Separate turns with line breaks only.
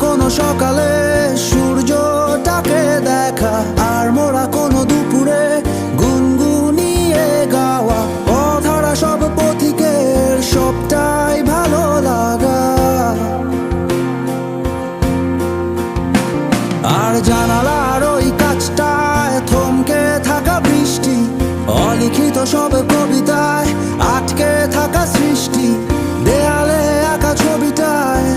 কোনো সকালে সূর্যটাকে দেখা, আর মোরা কোনো দুপুরে গুনগুনিয়ে গাওয়া অধরা সব পথিকের সবটাই ভালো লাগা। আর জানালার ওই কাছটায় থমকে থাকা বৃষ্টি, অলিখিত সব কবিতায় আটকে থাকা সৃষ্টি, দেয়ালে আঁকা ছবিটায়